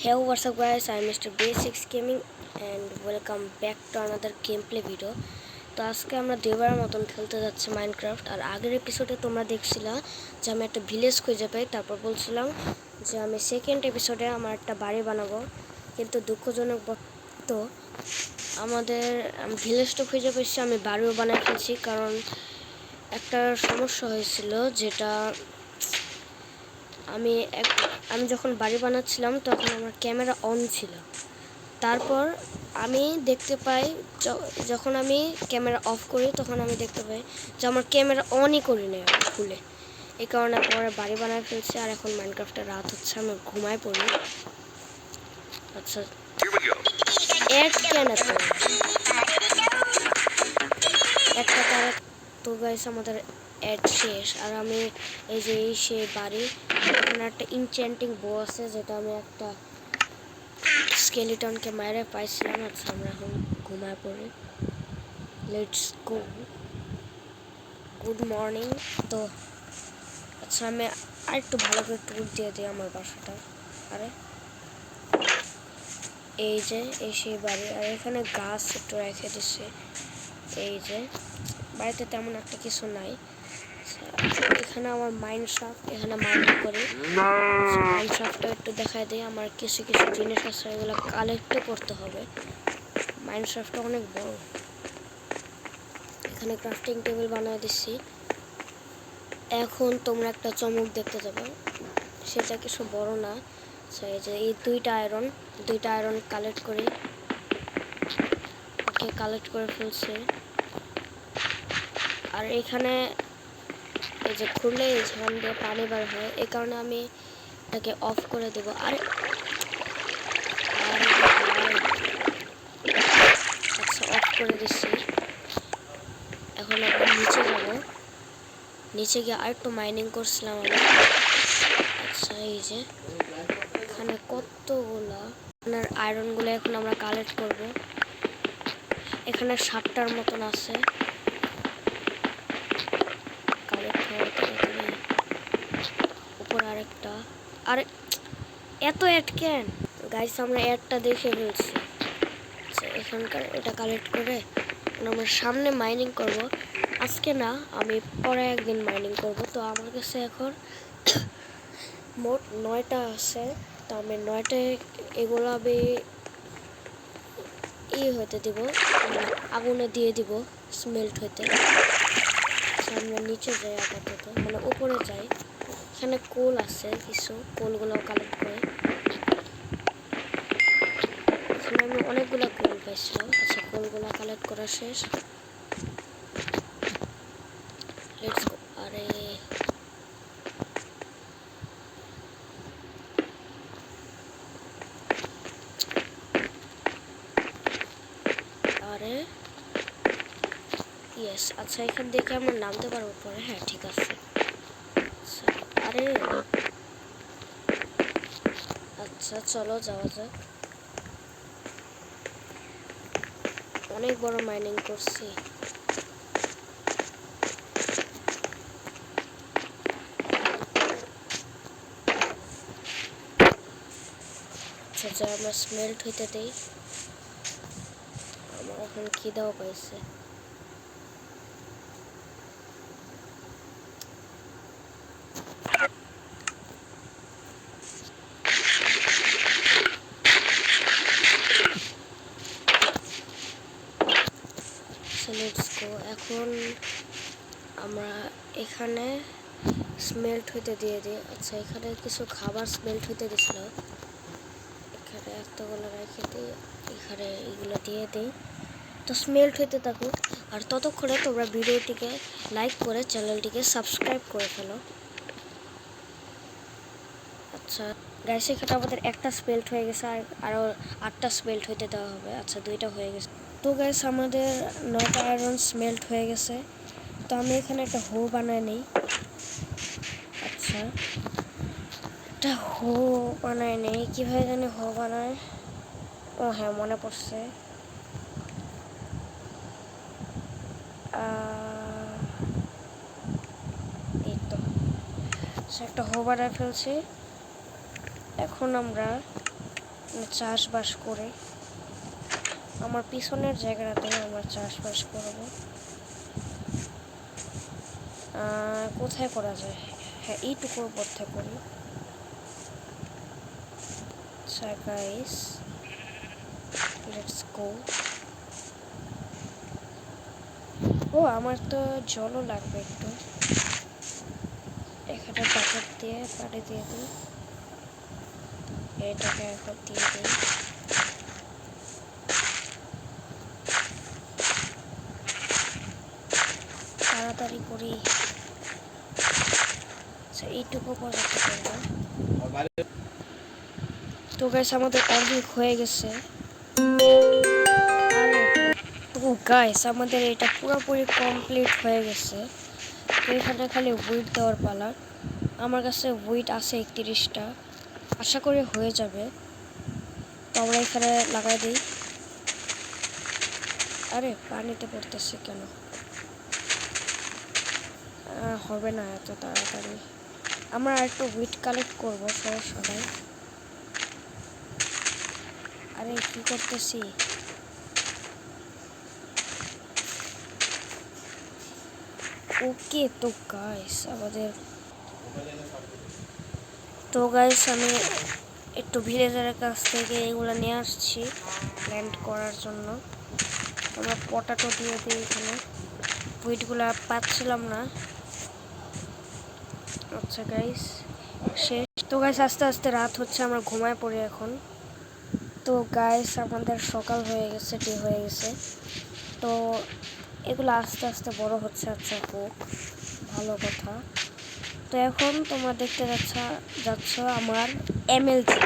Hey, what's up guys, I'm Mr. Basics Gaming and welcome back to another gameplay video. তো আজকে আমরা দুইবারের মতন খেলতে যাচ্ছি মাইনক্রাফট। আর আগের এপিসোডে তোমরা দেখছিলা যে আমি একটা ভিলেজ খুঁজে পাই, তারপর বলছিলাম যে আমি সেকেন্ড এপিসোডে আমার একটা বাড়ি বানাবো, কিন্তু দুঃখজনক তো আমাদের ভিলেজটা খুঁজে পেয়েছি, আমি বাড়িও বানাই ফেলছি। কারণ একটা সমস্যা হয়েছিল, যেটা আমি যখন বাড়ি বানাচ্ছিলাম তখন আমার ক্যামেরা অন ছিল। তারপর আমি দেখতে পাই যখন আমি ক্যামেরা অফ করি তখন আমি দেখতে পাই যে আমার ক্যামেরা অনই করি না খুলে। এই কারণে পরে বাড়ি বানায় ফেলছি। আর এখন মাইনক্রাফটে রাত হচ্ছে, আমি ঘুমায় পড়ি। আচ্ছা, কেন একটা তারা তো গাইস আমাদের অ্যাড শেষ। আর আমি এই যে সেই বাড়ি, এখানে একটা ইনচ্যান্টিং বো আছে যেটা আমি একটা স্কেলিটনকে মেরে পাইছিলাম। আচ্ছা, আমরা এখন ঘুমায় পড়ি। Let's go. Good morning. তো আচ্ছা, আমি আর একটু ভালো করে ট্যুর দিয়ে দিই আমার বাসাটা। আরে এই যে এই সেই বাড়ি, আর এখানে গাছ একটু রেখে দিচ্ছে। এই যে বাড়িতে তেমন একটা কিছু নাই। এখানে আমার মাইনক্রাফট, এখানে মাইনিং করি। মাইনক্রাফটটা একটু দেখাই দিই। আমার কিছু কিছু জিনিস আছে, এগুলো কালেক্টও করতে হবে। মাইনক্রাফটটা অনেক বড়। এখানে ক্রাফটিং টেবিল বানিয়ে দিচ্ছি। এখন তোমরা একটা চমক দেখতে যাবে, সেটা কিছু বড় না। এই যে এই দুইটা আয়রন কালেক্ট করি। ওকে, কালেক্ট করে ফেলছি। আর এখানে এই যে খুললে এখান দিয়ে পানি বার হয়, এই কারণে আমি এটাকে অফ করে দেবো। আচ্ছা, অফ করে দিচ্ছি। এখন আমরা নিচে যাব। নিচে গিয়ে আর একটু মাইনিং করছিলাম আমি। আচ্ছা, এই যে এখানে কতগুলা আপনার আয়রনগুলো এখন আমরা কালেক্ট করব। এখানে 7টার মতন আছে। উপর আরেকটা। আর এত অ্যাড কেন গাইস? আমরা অ্যাডটা দেখে ফেলছি। আচ্ছা, এখানকার এটা কালেক্ট করে আমরা সামনে মাইনিং করব। আজকে না, আমি পরে একদিন মাইনিং করব। তো আমার কাছে এখন মোট 9টা আছে। তো আমি 9টায় এগুলো আমি হতে দিব, আগুনে দিয়ে দিব স্মেল্ট হতে। আমরা নিচে যাই আপাতত, মানে উপরে যাই। এখানে কোল আছে, কিছু কোলগুলো কালেক্ট করে। এখানে আমি অনেকগুলো কোল পাইছিলাম। আচ্ছা, কোলগুলো কালেক্ট করা শেষ। Let's go. আরে আরে ইয়েস। আচ্ছা, এখান দেখে আমরা নামতে পারবো পরে। হ্যাঁ, ঠিক আছে। আরে আচ্ছা, চলো যাওয়া যাক। অনেক বড় মাইনিং করছি। আচ্ছা, যা আমরা স্মেল্ট হইতে দেই। আমার এখন খিদাও পাইছে। Let's go. এখন আমরা এখানে স্মেল্ট হইতে দিয়ে দিই। আচ্ছা, এখানে কিছু খাবার স্মেল্ট হইতে দিছিল, এখানে এতগুলো রেখে দিই। এখানে এগুলো দিয়ে দিই। তো স্মেল্ট হইতে থাকুক। আর ততক্ষণে তোমরা ভিডিওটিকে লাইক করে চ্যানেলটিকে সাবস্ক্রাইব করে ফেলো। আচ্ছা গাইস, এখানে আমাদের একটা স্মেল্ট হয়ে গেছে, আর আরও 8টা স্মেল্ট হইতে দেওয়া হবে। আচ্ছা, 2টা হয়ে গেছে। তো গাইস, আমাদের 9টা আয়রন স্মেল্ট হয়ে গেছে। তো আমি এখানে একটা হো বানাই নিই। আচ্ছা, একটা হো বানাই নেই। কীভাবে জানি হো বানায়? ও হ্যাঁ, মনে পড়ছে। এই তো একটা হো বানায় ফেলছি। এখন আমরা চাষবাস করে আমার পিছনের জায়গাটাতে আমরা চাষবাস করব। কোথায় করা যায়? হ্যাঁ, এইটুকুর উপর থেকে করি। আচ্ছা গাইস, লেটস গো। ও আমার তো জলও লাগবে একটু। এখানে বাকেট দিয়ে পানি দিয়ে দিই, এটাকে এখন দিয়ে দিই। তাড়াতাড়ি করি। আচ্ছা এইটুকু পর্যন্ত করবো। তো গাইস আমাদের অর্ধেক হয়ে গেছে। তো গাইস আমাদের এটা পুরোপুরি কমপ্লিট হয়ে গেছে। তো এখানে খালি উইট দেওয়ার পালা। আমার কাছে উইট আছে 31টা, আশা করি হয়ে যাবে। তো আমরা এখানে লাগাই দিই। আরে পানিতে পড়তেছে কেন? হবে না এত তাড়াতাড়ি। আমরা একটু উইট কালেক্ট করবো সবাই। আরে কি করতেছি? ওকে তো গাইস আমাদের আমি একটু ভিলেজারের কাছ থেকে এগুলো নিয়ে আসছি প্ল্যান্ট করার জন্য। আমরা পটাটো দিয়ে দিই এখানে। উইটগুলো পাচ্ছিলাম না। আচ্ছা গাইস শেষ। তো গাইস আস্তে আস্তে রাত হচ্ছে, আমরা ঘুমায় পড়ি এখন। তো গাইস আমাদের সকাল হয়ে গেছে, ডে হয়ে গেছে। তো এগুলো আস্তে আস্তে বড় হচ্ছে। আচ্ছা হোক, ভালো কথা। তো এখন তোমরা দেখতে যাচ্ছ আমার এমএলজি।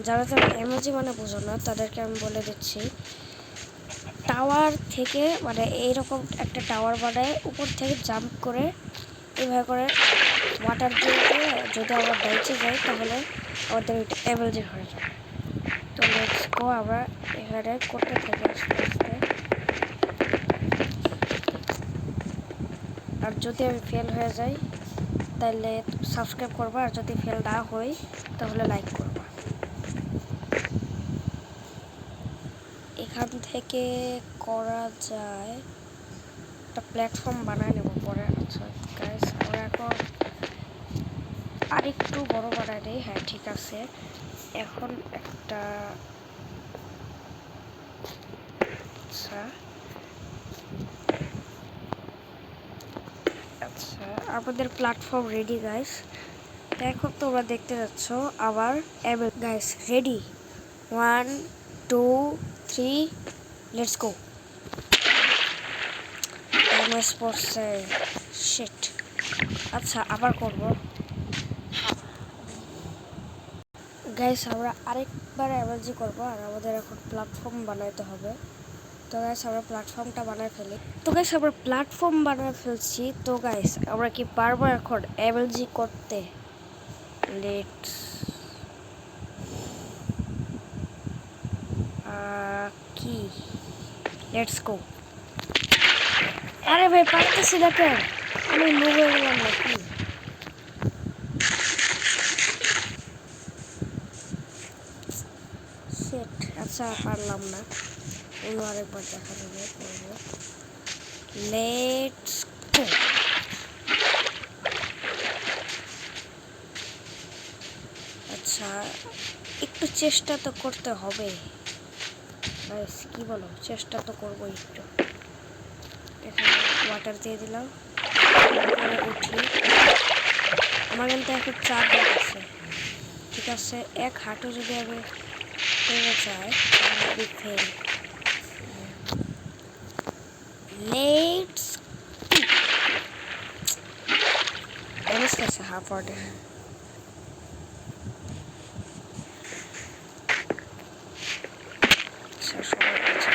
যারা এমএলজি মানে বুঝো না তাদেরকে আমি বলে দিচ্ছি, টাওয়ার থেকে মানে এইরকম একটা টাওয়ার বানায় উপর থেকে জাম্প করে এভাবে করে ওয়াটার দিয়ে যদি আমরা বেঁচে যাই তাহলে আমাদের ওইটা এমএলজি হয়ে যায়। তো লেটস গো, আমরা এখানে করতে থাকি আস্তে আস্তে। আর যদি আমি ফেল হয়ে যাই তাহলে সাবস্ক্রাইব করবা, আর যদি ফেল না হই তাহলে লাইক করবা। এখান থেকে করা যায় একটা প্ল্যাটফর্ম বানায় নেব পরে। আচ্ছা গাইস আমরা এখন আরেকটু বড় বানায় নেই। হ্যাঁ ঠিক আছে, এখন একটা আচ্ছা আমাদের প্ল্যাটফর্ম রেডি গাইস। এখন তোমরা দেখতে যাচ্ছ আবার guys ready, 1 2 3 let's go. MS পড়ছে, শিট। আচ্ছা আবার করব গাইস, আমরা আরেকবার এমএলজি করব। আর আমাদের এখন প্ল্যাটফর্ম বানাইতে হবে। তো গাইস আমরা প্ল্যাটফর্মটা বানায় ফেলি। তো গাইস আমরা প্ল্যাটফর্ম বানায় ফেলছি। তো গাইস আমরা কি পারবো এখন এমএলজি করতে? লেটস কি লেটস গো। আরে ভাই পারতেছি না কেন? আমি মুভ হয়ে গেলাম নাকি? সেট আচ্ছা পারলাম না, অন্য আরেকবার দেখা যাবে করবো। Let's go. আচ্ছা একটু চেষ্টা তো করতে হবে গাইস, কি বলো? চেষ্টা তো করবো একটু। এখানে ওয়াটার দিয়ে দিলাম, উঠি। আমার কিন্তু এখন 4 ব্লক আছে। ঠিক আছে, এক হাঁটু যদি আমি পেরে যাই তাহলে আমি ফেল। লেটস ড্যামেজ খাইছে হাফ ওয়ার্ডে। আচ্ছা সবার কাছে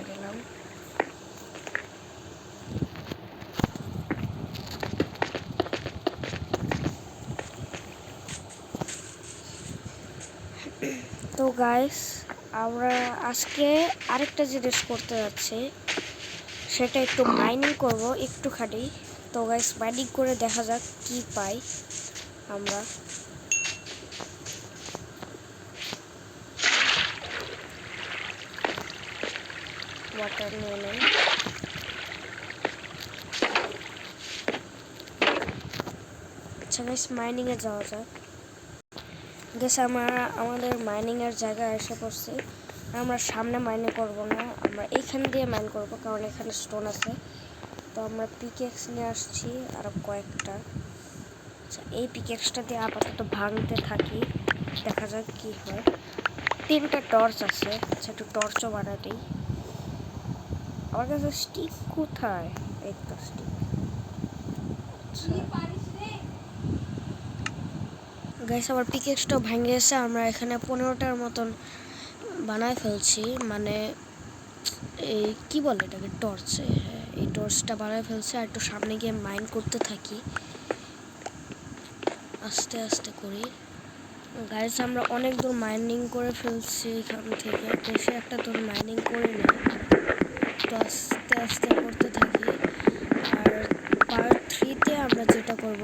গেলাম। তো গাইস আমরা আজকে আরেকটা জিনিস করতে যাচ্ছি, সেটা একটু মাইনিং করব একটুখানি। তো গাইস মাইনিং করে দেখা যাক কি পাই আমরা। ওয়াটার নিয়ে নেই। আচ্ছা গাইস, মাইনিংয়ে যাওয়া যাক। গেছে আমরা আমাদের মাইনিংয়ের জায়গায় এসে পড়ছি। আমরা সামনে মাইনিং করব না, আমরা এইখান দিয়ে মাইন করব, কারণ এখানে স্টোন আছে। তো আমরা পিকেক্স নিয়ে আসছি আরও কয়েকটা। আচ্ছা, এই পিকেক্সটা দিয়ে আপাতত ভাঙতে থাকি, দেখা যাক কি হয়। 3টা টর্চ আছে। আচ্ছা, একটু টর্চও বানা দিই। আমার কাছে স্টিক কোথায়? এই তো স্টিক। গাইস, আবার পিকেক্সটাও ভেঙে গেছে। আমরা এখানে 15টার মতন বানায় ফেলছি, মানে এই কি বলে এটাকে, টর্চ। হ্যাঁ, এই টর্চটা বানায় ফেলছি। আর একটু সামনে গিয়ে মাইন করতে থাকি, আস্তে আস্তে করি। গাইস, আমরা অনেক দূর মাইনিং করে ফেলছি, এখান থেকে বেশি একটা দূর মাইনিং করি না, তো আস্তে আস্তে করতে থাকি। আর পার্ট 3-তে আমরা যেটা করব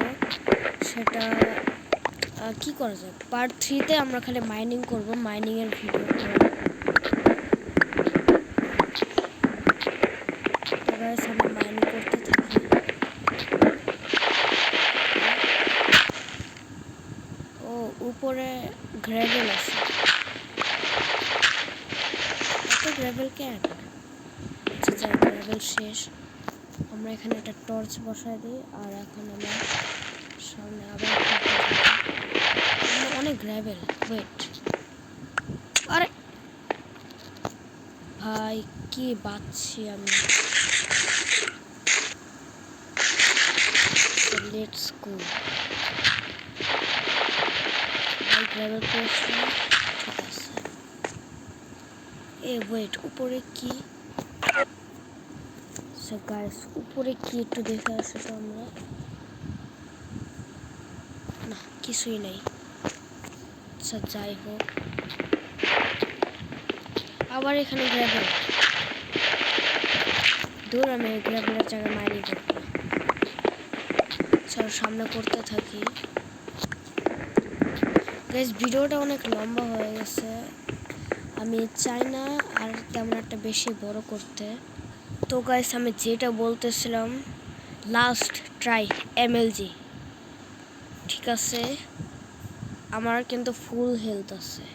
সেটা কি করা যায়, পার্ট 3-তে আমরা খালি মাইনিং করব, মাইনিংয়ের ভিডিও করব। তো গাইস, আমরা মাইনিং করতে থাকি। ও, উপরে গ্রেভেল আছে। এত গ্রেভেল কেন? আচ্ছা যাই, গ্রেভেল শেষ। আমরা এখানে একটা টর্চ বসাই দিই। আর এখন আমরা সামনে আবার অনেক গ্রেভেল। ওয়েট, আরে ভাই কি বাচ্ছি আমি। Let's go. ভাই গ্রেভেল পেয়েছি, ঠিক আছে। এ ওয়েট, উপরে কি? সো গাইস, উপরে কি একটু দেখে আসি তো আমরা। না, কিছুই নেই। আচ্ছা যাই হোক, আবার এখানে গ্রেভেল। দূর, আমি গ্রেভেলের জায়গায় মাইনিং করবো। চলো সামনে করতে থাকি। গাইস, ভিডিওটা অনেক লম্বা হয়ে গেছে, আমি চাই না আর তেমন একটা বেশি বড় করতে। তো গাইস, আমি যেটা বলতেছিলাম, লাস্ট ট্রাই এমএলজি, ঠিক আছে। আমার কিন্তু ফুল হেলথ আছে।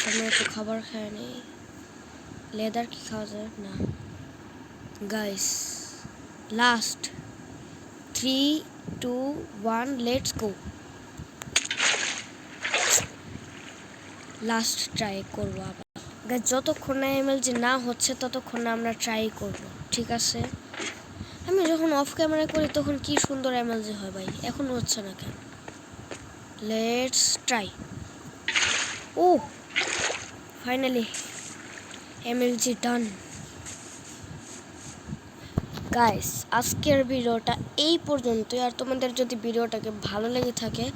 আমি একটু খাবার খাই নি। লেদার কি খাওয়া যায়? না। Guys, last 3, 2, 1, let's go. Last try করবো আবার। গাইস, যতক্ষণ না এমএলজি না হচ্ছে ততক্ষণ না আমরা ট্রাই করব, ঠিক আছে। আমি যখন অফ ক্যামেরা করি তখন কি সুন্দর এমএলজি হয় ভাই, এখন হচ্ছে না কেন? Let's try. Oh finally MLG done. Guys, আজকের ভিডিওটা এই পর্যন্তই। আর তোমাদের যদি ভিডিওটাকে ভালো লেগে থাকে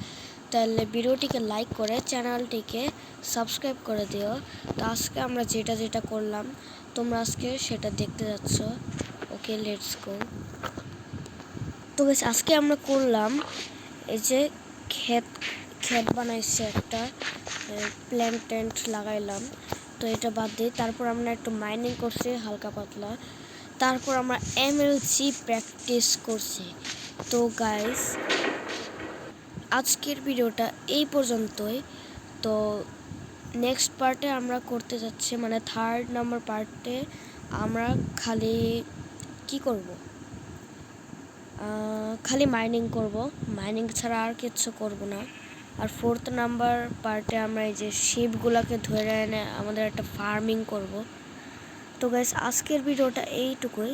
তাহলে ভিডিওটিকে লাইক করে চ্যানেলটিকে সাবস্ক্রাইব করে দিও। তো আজকে আমরা যেটা যেটা করলাম তোমরা আজকে সেটা দেখতে যাচ্ছ। ওকে, লেটস গো। তো গাইস, আজকে আমরা করলাম এই যে ক্ষেত বানাইছে, একটা প্ল্যান্ট লাগাইলাম। তো এটা বাদ দিই, তারপর আমরা একটু মাইনিং করছি হালকা পাতলা। তারপর আমরা এমএলজি প্র্যাকটিস করছি। তো গাইস, আজকের ভিডিওটা এই পর্যন্তই। তো নেক্সট পার্টে আমরা করতে যাচ্ছি, মানে 3rd নাম্বার পার্টে আমরা খালি কি করব, খালি মাইনিং করব, মাইনিং ছাড়া আর কিচ্ছু করব না। আর 4th নাম্বার পার্টে আমরা এই যে শিপগুলোকে ধরে এনে আমাদের একটা ফার্মিং করব। তো গাইস, আজকের ভিডিওটা এইটুকুই।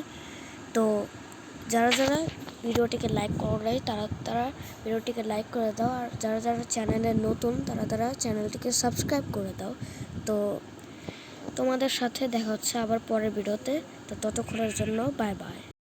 তো যারা যারা ভিডিওটিকে লাইক করো নাই তারা ভিডিওটিকে লাইক করে দাও। আর যারা যারা চ্যানেলে নতুন তারা চ্যানেলটিকে সাবস্ক্রাইব করে দাও। তো তোমাদের সাথে দেখা হচ্ছে আবার পরের ভিডিওতে। তো ততক্ষণের জন্য বাই বাই।